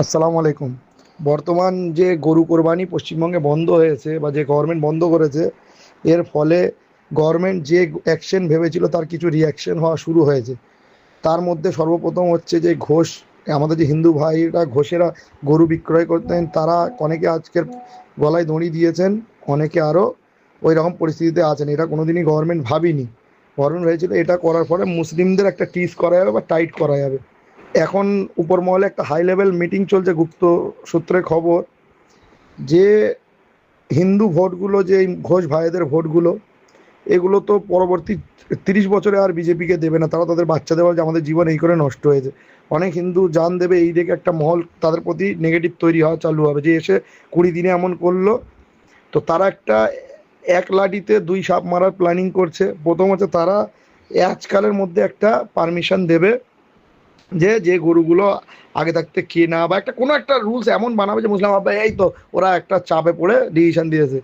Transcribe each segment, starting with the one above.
আসসালামু আলাইকুম। বর্তমান যে গরু কোরবানি পশ্চিমবঙ্গে বন্ধ হয়েছে বা যে গভর্নমেন্ট বন্ধ করেছে, এর ফলে গভর্নমেন্ট যে অ্যাকশন ভেবেছিল তার কিছু রিঅ্যাকশন হওয়া শুরু হয়েছে। তার মধ্যে সর্বপ্রথম হচ্ছে যে ঘোষ, আমাদের যে হিন্দু ভাইরা ঘোষেরা গরু বিক্রয় করতেন, তারা অনেকে আজকের গলায় দড়ি দিয়েছেন, অনেকে আরও ওই রকম পরিস্থিতিতে আছেন। এটা কোনোদিনই গভর্নমেন্ট ভাবিনি। গভর্নমেন্ট হয়েছিল এটা করার পরে মুসলিমদের একটা টিজ করা যাবে বা টাইট করা যাবে। এখন উপর মহলে একটা হাই লেভেল মিটিং চলছে, গুপ্ত সূত্রে খবর, যে হিন্দু ভোটগুলো, যে এই ঘোষ ভাইদের ভোটগুলো, এগুলো তো পরবর্তী 30 বছরে আর বিজেপিকে দেবে না। তারা তাদের বাচ্চাদের বলে যে আমাদের জীবন এই করে নষ্ট হয়েছে। অনেক হিন্দু জান দেবে, এই দেখে একটা মহল তাদের প্রতি নেগেটিভ তৈরি হওয়া চালু হবে, যে এসে 20 দিনে এমন করলো। তো তারা একটা এক লাঠিতে দুই সাপ মারার প্ল্যানিং করছে। প্রথম হচ্ছে তারা আজকালের মধ্যে একটা পারমিশন দেবে যে যে গরুগুলো আগে থাকতে কেনা, বা একটা কোনো একটা রুলস এমন বানাবে যে মুসলিম আব্বা এই তো ওরা একটা চাপে পড়ে ডিসিশন দিয়েছে,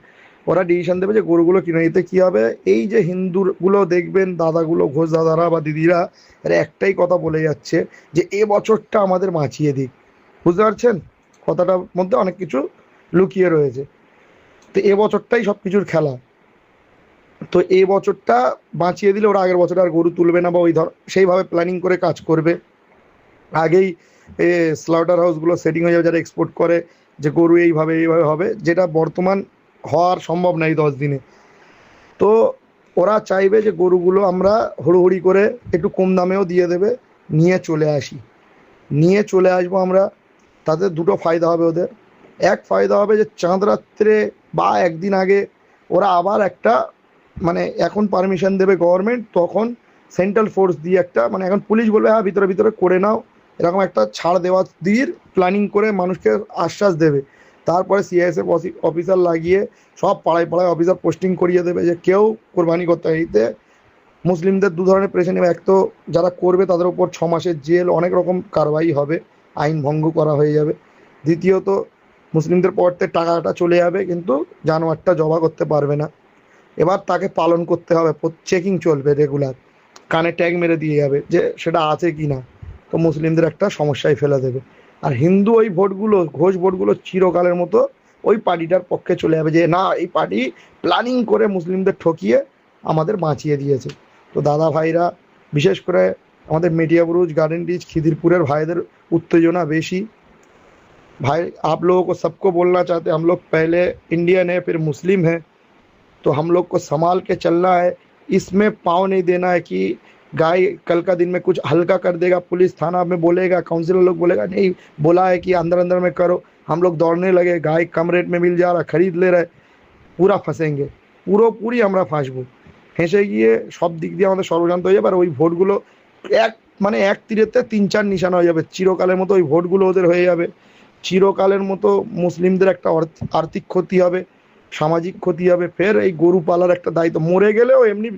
ওরা ডিসিশন দেবে যে গরুগুলো কিনে নিতে। কী হবে, এই যে হিন্দুগুলো দেখবেন, দাদাগুলো, ঘোষ দাদারা বা দিদিরা, এরা একটাই কথা বলে যাচ্ছে যে এ বছরটা আমাদের বাঁচিয়ে দিক। বুঝতে পারছেন? কথাটার মধ্যে অনেক কিছু লুকিয়ে রয়েছে। তো এ বছরটাই সব কিছুর খেলা। তো এই বছরটা বাঁচিয়ে দিলে ওরা আগের বছর আর গরু তুলবে না, বা ওই ধর সেইভাবে প্ল্যানিং করে কাজ করবে। আগেই এ স্লাউটার হাউসগুলো সেটিং হয়ে যাবে, যারা এক্সপোর্ট করে, যে গরু এইভাবে এইভাবে হবে, যেটা বর্তমান হওয়ার সম্ভব নাই 10 দিনে। তো ওরা চাইবে যে গরুগুলো আমরা হুড়োহুড়ি করে একটু কম দামেও দিয়ে দেবে, নিয়ে চলে আসি, নিয়ে চলে আসবো আমরা। তাতে দুটো ফায়দা হবে ওদের। এক ফায়দা হবে যে চাঁদ রাত্রে বা একদিন আগে ওরা আবার একটা, মানে এখন পারমিশন দেবে গভর্নমেন্ট, তখন সেন্ট্রাল ফোর্স দিয়ে একটা, মানে এখন পুলিশ বলবে হ্যাঁ ভিতরে ভিতরে করে নাও, এরকম একটা ছাড় দেওয়া দিয়ে প্ল্যানিং করে মানুষকে আশ্বাস দেবে। তারপরে সিআইএসএফ অফিসার লাগিয়ে সব পাড়ায় পাড়ায় অফিসার পোস্টিং করিয়ে দেবে যে কেউ কোরবানি করতে এইতে। মুসলিমদের দু ধরনের প্রেশার নেবে, এক তো যারা করবে তাদের উপর 6 মাসের জেল, অনেক রকম কারবাই হবে, আইন ভঙ্গ করা হয়ে যাবে। দ্বিতীয়ত মুসলিমদের পড়তে টাকাটা চলে যাবে, কিন্তু জানোয়ারটা জবা করতে পারবে না। এবার তাকে পালন করতে হবে, চেকিং চলবে রেগুলার, কানে ট্যাগ মেরে দিয়ে যাবে যে সেটা আছে কি না। তো মুসলিমদের একটা সমস্যায় ফেলে দেবে। আর হিন্দু ওই ভোটগুলো, ঘোষ ভোটগুলো চিরকালের মতো ওই পার্টিটার পক্ষে চলে যাবে, যে না এই পার্টি প্ল্যানিং করে মুসলিমদের ঠকিয়ে আমাদের বাঁচিয়ে দিয়েছে। তো দাদা ভাইরা, বিশেষ করে আমাদের মেটিয়াবুরুজ, গার্ডেন রিচ, খিদিরপুরের ভাইদের উত্তেজনা বেশি। भाई आप लोगों को सबको बोलना चाहते हैं, हम लोग पहले इंडियन है फिर मुस्लिम है, तो हम लोग को संभाल के चलना है। इसमें पाँव नहीं देना है कि गाय कल का दिन में कुछ हल्का कर देगा, पुलिस थाना में बोलेगा, काउंसिलर लोग बोलेगा नहीं बोला है कि अंदर अंदर में करो, हम लोग दौड़ने लगे, गाय कम रेट में मिल जा रहा खरीद ले रहे, পুরা ফাঁসেঙ্গে, পুরোপুরি আমরা ফাঁসবো। ফেঁসে গিয়ে সব দিক দিয়ে আমাদের সর্বশান্ত হয়ে যাবে। আর ওই ভোটগুলো এক, মানে এক তীরেতে তিন চার নিশানা হয়ে যাবে। চিরকালের মতো ওই ভোটগুলো ওদের হয়ে যাবে। চিরকালের মতো মুসলিমদের একটা আর্থিক ক্ষতি হবে, সামাজিক ক্ষতি হবে। ফের এই গরু পালার একটা দায়িত্ব, মরে গেলেও এমনি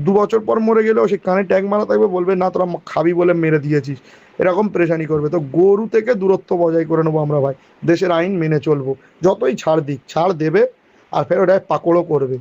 2 বছর পর মরে গেলেও সে কানে ট্যাগ মারা থাকবে, বলবে না তোরা খাবি বলে মেরে দিয়েছিস, এরকম পেরেশানি করবে। তো গরু থেকে দূরত্ব বজায় করে নেবো আমরা ভাই, দেশের আইন মেনে চলবো। যতই ছাড় দিক, ছাড় দেবে, আর ফের ওটায় পাকড়ও করবে।